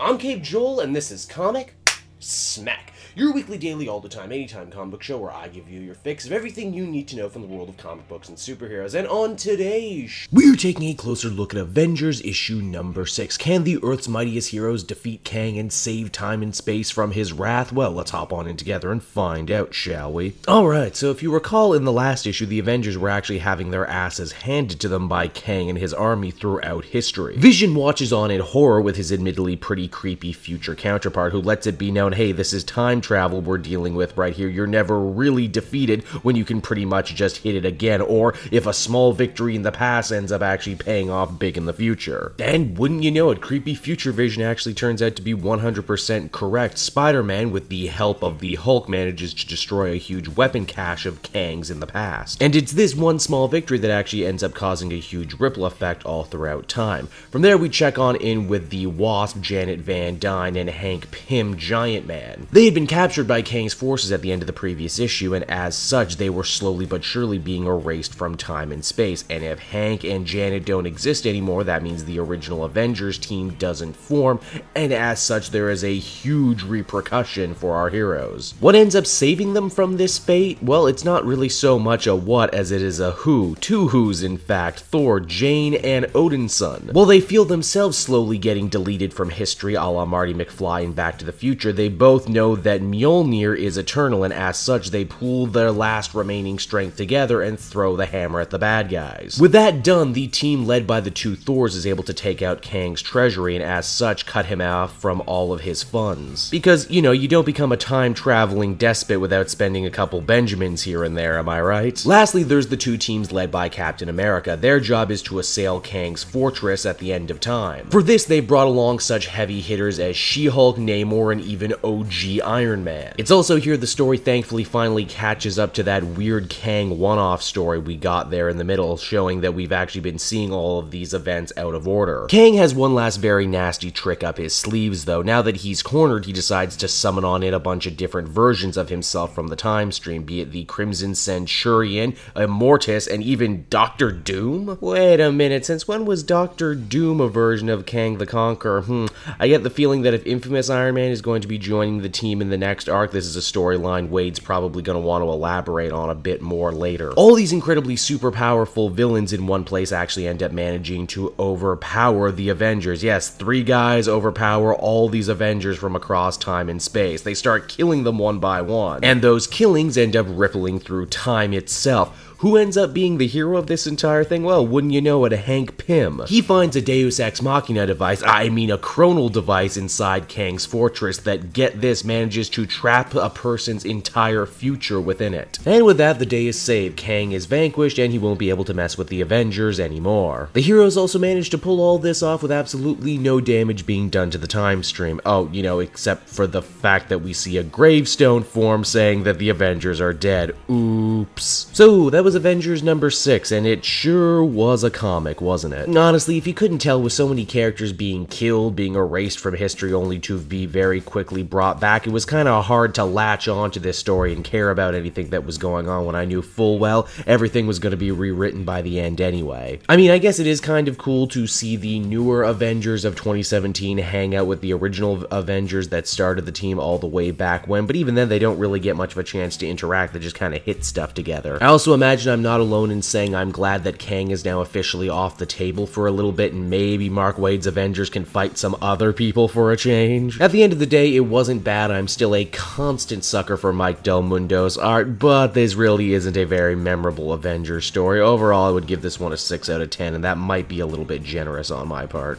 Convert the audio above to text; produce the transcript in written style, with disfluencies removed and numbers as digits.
I'm Cape Joel, and this is Comic Smack, your weekly, daily, all-the-time, anytime comic book show where I give you your fix of everything you need to know from the world of comic books and superheroes. And on today's show, we're taking a closer look at Avengers issue number 6. Can the Earth's mightiest heroes defeat Kang and save time and space from his wrath? Well, let's hop on in together and find out, shall we? Alright, so if you recall in the last issue, the Avengers were actually having their asses handed to them by Kang and his army throughout history. Vision watches on in horror with his admittedly pretty creepy future counterpart who lets it be known, hey, this is time travel we're dealing with right here. You're never really defeated when you can pretty much just hit it again, or if a small victory in the past ends up actually paying off big in the future. And wouldn't you know it, creepy future Vision actually turns out to be 100% correct. Spider-Man, with the help of the Hulk, manages to destroy a huge weapon cache of Kang's in the past. And it's this one small victory that actually ends up causing a huge ripple effect all throughout time. From there, we check on in with the Wasp, Janet Van Dyne, and Hank Pym, Giant Man. They had been captured by Kang's forces at the end of the previous issue, and as such, they were slowly but surely being erased from time and space. And if Hank and Janet don't exist anymore, that means the original Avengers team doesn't form, and as such, there is a huge repercussion for our heroes. What ends up saving them from this fate? Well, it's not really so much a what as it is a who. Two who's, in fact: Thor, Jane, and Odin's son. While they feel themselves slowly getting deleted from history a la Marty McFly in Back to the Future, they both know that Mjolnir is eternal, and as such, they pool their last remaining strength together and throw the hammer at the bad guys. With that done, the team led by the two Thors is able to take out Kang's treasury and as such cut him off from all of his funds. Because, you know, you don't become a time-traveling despot without spending a couple Benjamins here and there, am I right? Lastly, there's the two teams led by Captain America. Their job is to assail Kang's fortress at the end of time. For this, they've brought along such heavy hitters as She-Hulk, Namor, and even OG Iron Man. It's also here the story thankfully finally catches up to that weird Kang one-off story we got there in the middle, showing that we've actually been seeing all of these events out of order. Kang has one last very nasty trick up his sleeves though. Now that he's cornered, he decides to summon on in a bunch of different versions of himself from the time stream, be it the Crimson Centurion, Immortus, and even Doctor Doom? Wait a minute, since when was Doctor Doom a version of Kang the Conqueror? I get the feeling that if Infamous Iron Man is going to be joining the team in the next arc, this is a storyline Wade's probably going to want to elaborate on a bit more later. All these incredibly super powerful villains in one place actually end up managing to overpower the Avengers. Yes, 3 guys overpower all these Avengers from across time and space. They start killing them one by one, and those killings end up rippling through time itself. Who ends up being the hero of this entire thing? Well, wouldn't you know it, Hank Pym. He finds a Deus Ex Machina device, I mean a chronal device inside Kang's fortress that, get this, manages to trap a person's entire future within it. And with that, the day is saved. Kang is vanquished and he won't be able to mess with the Avengers anymore. The heroes also managed to pull all this off with absolutely no damage being done to the time stream. Oh, you know, except for the fact that we see a gravestone form saying that the Avengers are dead. Oops. So, that was Avengers number 6, and it sure was a comic, wasn't it? Honestly, if you couldn't tell, with so many characters being killed, being erased from history only to be very quickly brought back, it was kind of hard to latch onto this story and care about anything that was going on when I knew full well everything was going to be rewritten by the end anyway. I mean, I guess it is kind of cool to see the newer Avengers of 2017 hang out with the original Avengers that started the team all the way back when, but even then they don't really get much of a chance to interact. They just kind of hit stuff together. I also imagine I'm not alone in saying I'm glad that Kang is now officially off the table for a little bit, and maybe Mark Waid's Avengers can fight some other people for a change. At the end of the day, it wasn't bad. I'm still a constant sucker for Mike Del Mundo's art, but this really isn't a very memorable Avengers story. Overall, I would give this one a 6 out of 10, and that might be a little bit generous on my part.